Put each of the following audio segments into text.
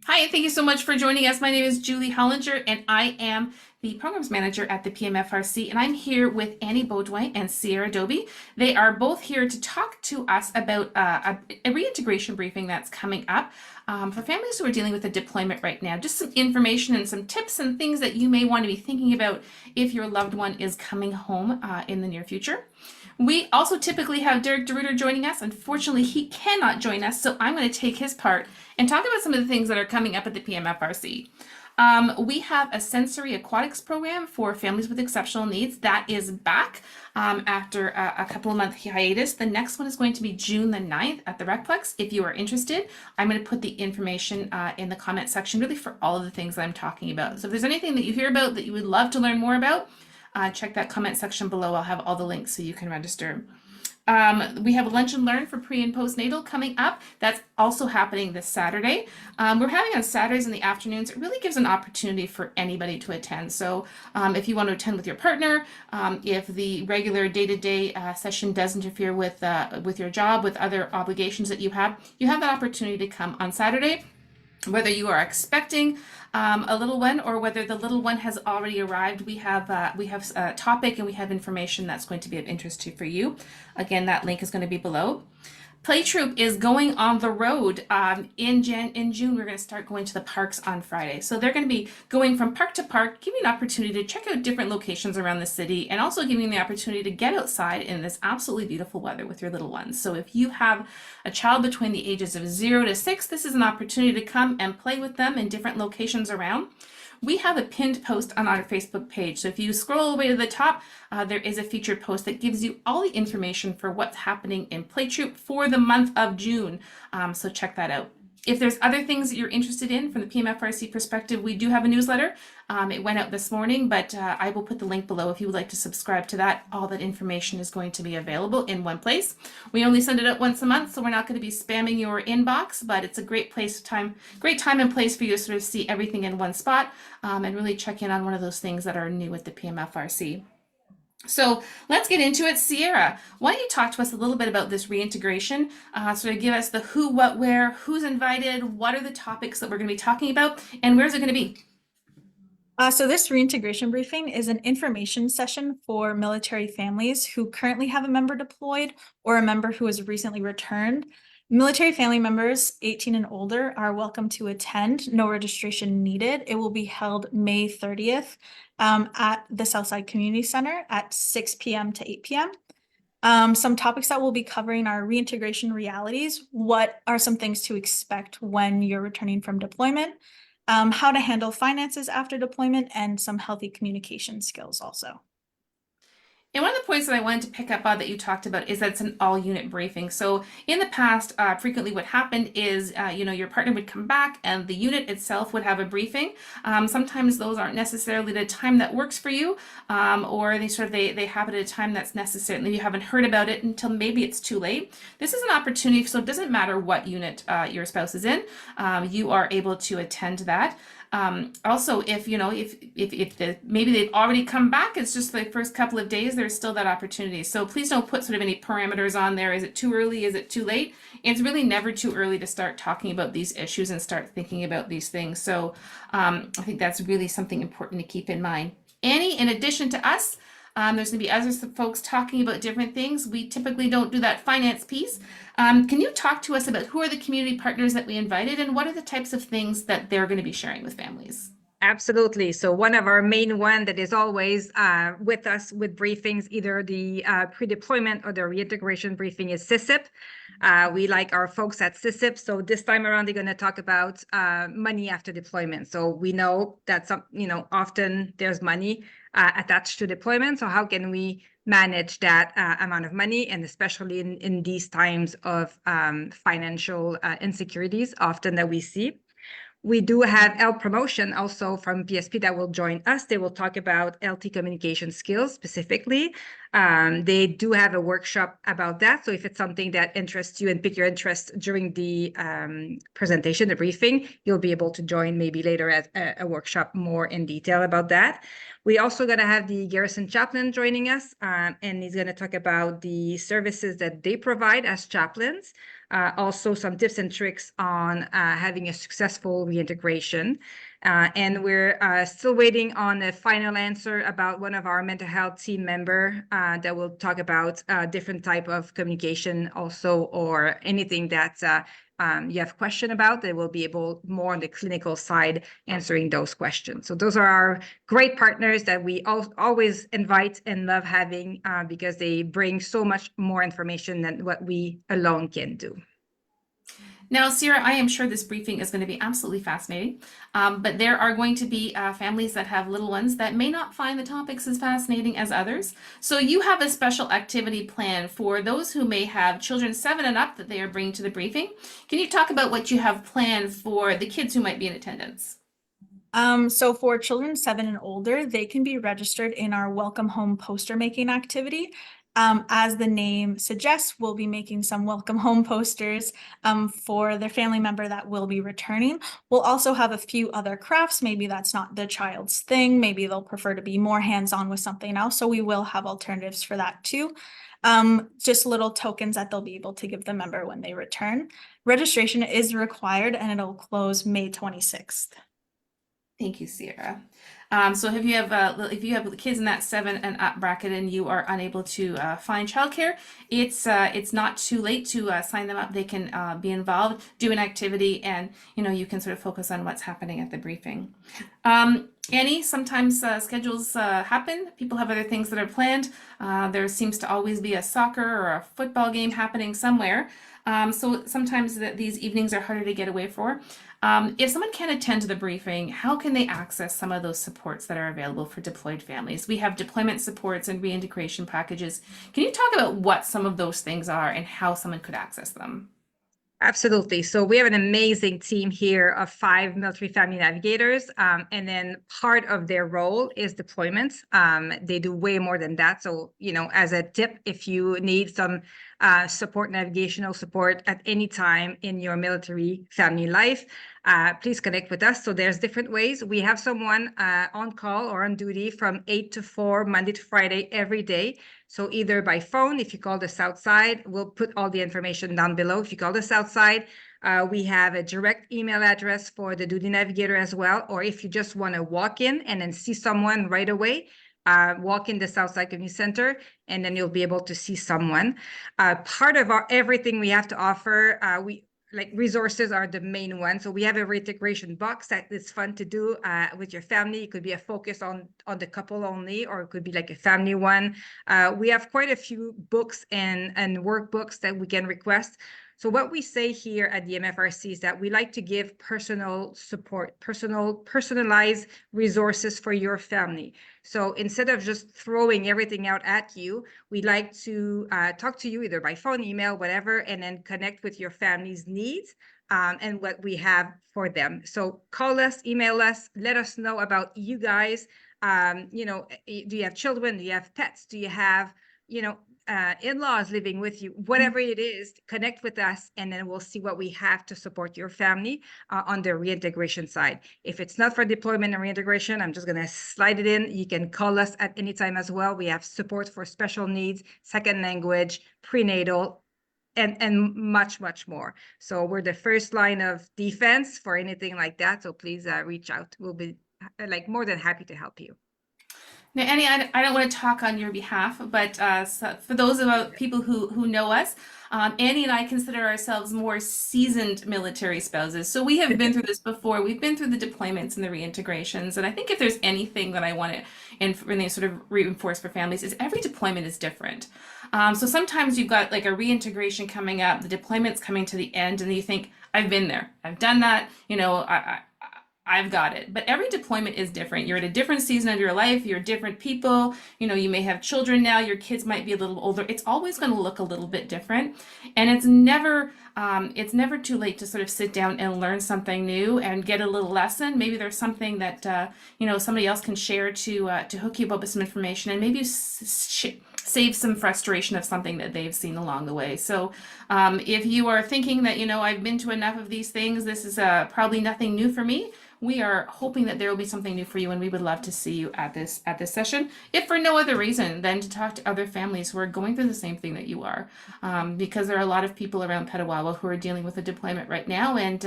Hi, thank you so much for joining us. My name is Julie Hollinger, and I am the Programs Manager at the PMFRC, and I'm here with Annie Baudouin and Sierra Doby. They are both here to talk to us about a reintegration briefing that's coming up for families who are dealing with a deployment right now. Just some information and some tips and things that you may want to be thinking about if your loved one is coming home in the near future. We also typically have Derek DeRuiter joining us. Unfortunately, he cannot join us, so I'm going to take his part and talk about some of the things that are coming up at the PMFRC. We have a sensory aquatics program for families with exceptional needs that is back after a couple of month hiatus. The next one is going to be June the 9th at the Recplex. If you are interested, I'm going to put the information in the comment section really for all of the things that I'm talking about. So if there's anything that you hear about that you would love to learn more about, check that comment section below. I'll have all the links so you can register. We have a lunch and learn for pre and postnatal coming up. That's also happening this Saturday. We're having on Saturdays in the afternoons. It really gives an opportunity for anybody to attend. So if you want to attend with your partner, if the regular day-to-day session does interfere with your job, with other obligations that you have that opportunity to come on Saturday. Whether you are expecting a little one or whether the little one has already arrived, we have a topic and we have information that's going to be of interest for you. Again, that link is going to be below. Play Troop is going on the road in June. We're going to start going to the parks on Friday. So they're going to be going from park to park, giving you an opportunity to check out different locations around the city and also giving you the opportunity to get outside in this absolutely beautiful weather with your little ones. So if you have a child between the ages of 0 to 6, this is an opportunity to come and play with them in different locations around. We have a pinned post on our Facebook page. So if you scroll all the way to the top, there is a featured post that gives you all the information for what's happening in Play Troop for the month of June. So check that out. If there's other things that you're interested in from the PMFRC perspective, we do have a newsletter. It went out this morning, but I will put the link below if you would like to subscribe to that. All that information is going to be available in one place. We only send it out once a month, so we're not going to be spamming your inbox, but it's a great time and place for you to sort of see everything in one spot and really check in on one of those things that are new at the PMFRC. So let's get into it. Sierra, why don't you talk to us a little bit about this reintegration, sort of give us the who, what, where, who's invited, what are the topics that we're going to be talking about, and where's it going to be? So this reintegration briefing is an information session for military families who currently have a member deployed or a member who has recently returned. Military family members 18 and older are welcome to attend, no registration needed. It will be held May 30th at the Southside Community Center at 6 p.m. to 8 p.m. Some topics that we'll be covering are reintegration realities. What are some things to expect when you're returning from deployment? How to handle finances after deployment, and some healthy communication skills also. And one of the points that I wanted to pick up on that you talked about is that it's an all-unit briefing. So in the past, frequently what happened is, your partner would come back and the unit itself would have a briefing. Sometimes those aren't necessarily the time that works for you, or they have it at a time that's necessary. You haven't heard about it until maybe it's too late. This is an opportunity, so it doesn't matter what unit your spouse is in, you are able to attend that. Also, if maybe they've already come back, it's just the first couple of days, there's still that opportunity. So please don't put sort of any parameters on there. Is it too early? Is it too late? It's really never too early to start talking about these issues and start thinking about these things. So I think that's really something important to keep in mind. Annie, in addition to us, there's going to be other folks talking about different things. We typically don't do that finance piece. Can you talk to us about who are the community partners that we invited and what are the types of things that they're going to be sharing with families? Absolutely. So one of our main one that is always with us with briefings, either the pre-deployment or the reintegration briefing is CISIP. We like our folks at CISIP. So this time around, they're going to talk about money after deployment. So we know that often there's money attached to deployment. So how can we manage that amount of money, and especially in these times of financial insecurities often that we see. We do have L Promotion also from PSP that will join us. They will talk about LT communication skills specifically. They do have a workshop about that. So if it's something that interests you and pique your interest during the presentation, the briefing, you'll be able to join maybe later at a workshop more in detail about that. We also going to have the Garrison Chaplain joining us, and he's going to talk about the services that they provide as chaplains. also some tips and tricks on having a successful reintegration. And we're still waiting on a final answer about one of our mental health team member that will talk about different type of communication also, or anything that you have question about. They will be able more on the clinical side answering those questions. So those are our great partners that we always invite and love having because they bring so much more information than what we alone can do. Now, Sierra, I am sure this briefing is going to be absolutely fascinating, but there are going to be families that have little ones that may not find the topics as fascinating as others. So you have a special activity plan for those who may have children 7 and up that they are bringing to the briefing. Can you talk about what you have planned for the kids who might be in attendance? So for children 7 and older, they can be registered in our welcome home poster making activity. As the name suggests, we'll be making some welcome home posters for their family member that will be returning. We'll also have a few other crafts. Maybe that's not the child's thing. Maybe they'll prefer to be more hands-on with something else. So we will have alternatives for that too. Just little tokens that they'll be able to give the member when they return. Registration is required and it'll close May 26th. Thank you, Sierra. So if you have kids in that 7 and up bracket and you are unable to find childcare, it's not too late to sign them up. They can be involved, do an activity, and you can sort of focus on what's happening at the briefing. Annie, sometimes schedules happen. People have other things that are planned. There seems to always be a soccer or a football game happening somewhere. So sometimes these evenings are harder to get away for. If someone can't attend to the briefing, how can they access some of those supports that are available for deployed families? We have deployment supports and reintegration packages. Can you talk about what some of those things are and how someone could access them? Absolutely. So we have an amazing team here of 5 military family navigators, and then part of their role is deployment. They do way more than that. So, as a tip, if you need some support, navigational support at any time in your military family life, please connect with us. So there's different ways. We have someone on call or on duty from 8 to 4, Monday to Friday, every day. So either by phone, if you call the South Side, we'll put all the information down below. If you call the South Side, we have a direct email address for the duty navigator as well. Or if you just want to walk in and then see someone right away, walk in the Southside Community Center, and then you'll be able to see someone. Part of everything we have to offer, resources are the main one. So we have a reintegration box that is fun to do with your family. It could be a focus on the couple only, or it could be like a family one. We have quite a few books and workbooks that we can request. So what we say here at the MFRC is that we like to give personal support, personalized resources for your family. So instead of just throwing everything out at you, we like to talk to you either by phone, email, whatever, and then connect with your family's needs and what we have for them. So call us, email us, let us know about you guys. Do you have children? Do you have pets? Do you have, in-laws living with you? Whatever it is, connect with us, and then we'll see what we have to support your family on the reintegration side. If it's not for deployment and reintegration, I'm just going to slide it in. You can call us at any time as well. We have support for special needs, second language, prenatal, and much, much more. So we're the first line of defense for anything like that. So please reach out. We'll be more than happy to help you. Now, Annie, I don't want to talk on your behalf, but so for those of people who know us, Annie and I consider ourselves more seasoned military spouses. So we have been through this before. We've been through the deployments and the reintegrations. And I think if there's anything that I want to really sort of reinforce for families is every deployment is different. So sometimes you've got like a reintegration coming up, the deployment's coming to the end, and you think, I've been there, I've done that, I've got it. But every deployment is different. You're at a different season of your life. You're different people. You may have children now. Your kids might be a little older. It's always going to look a little bit different. And it's never too late to sort of sit down and learn something new and get a little lesson. Maybe there's something that, somebody else can share to hook you up with some information, and maybe save some frustration of something that they've seen along the way. So if you are thinking that, I've been to enough of these things, this is probably nothing new for me, we are hoping that there will be something new for you, and we would love to see you at this session, if for no other reason than to talk to other families who are going through the same thing that you are, because there are a lot of people around Petawawa who are dealing with a deployment right now, and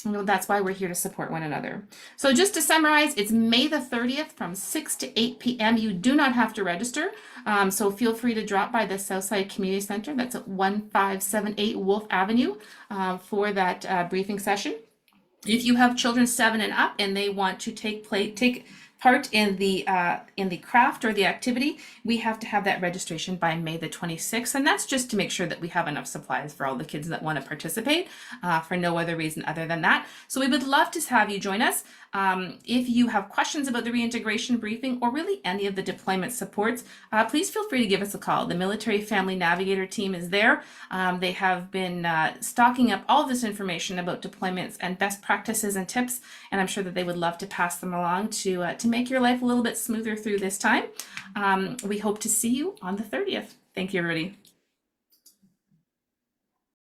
that's why we're here to support one another. So just to summarize, it's May the 30th from 6 to 8 p.m. You do not have to register, so feel free to drop by the Southside Community Center. That's at 1578 Wolf Avenue for that briefing session. If you have children 7 and up and they want to take part in the craft or the activity, we have to have that registration by May the 26th, and that's just to make sure that we have enough supplies for all the kids that want to participate, for no other reason other than that. So we would love to have you join us. If you have questions about the reintegration briefing or really any of the deployment supports, please feel free to give us a call. The Military Family Navigator team is there. They have been stocking up all this information about deployments and best practices and tips, and I'm sure that they would love to pass them along to make your life a little bit smoother through this time. We hope to see you on the 30th. Thank you, everybody.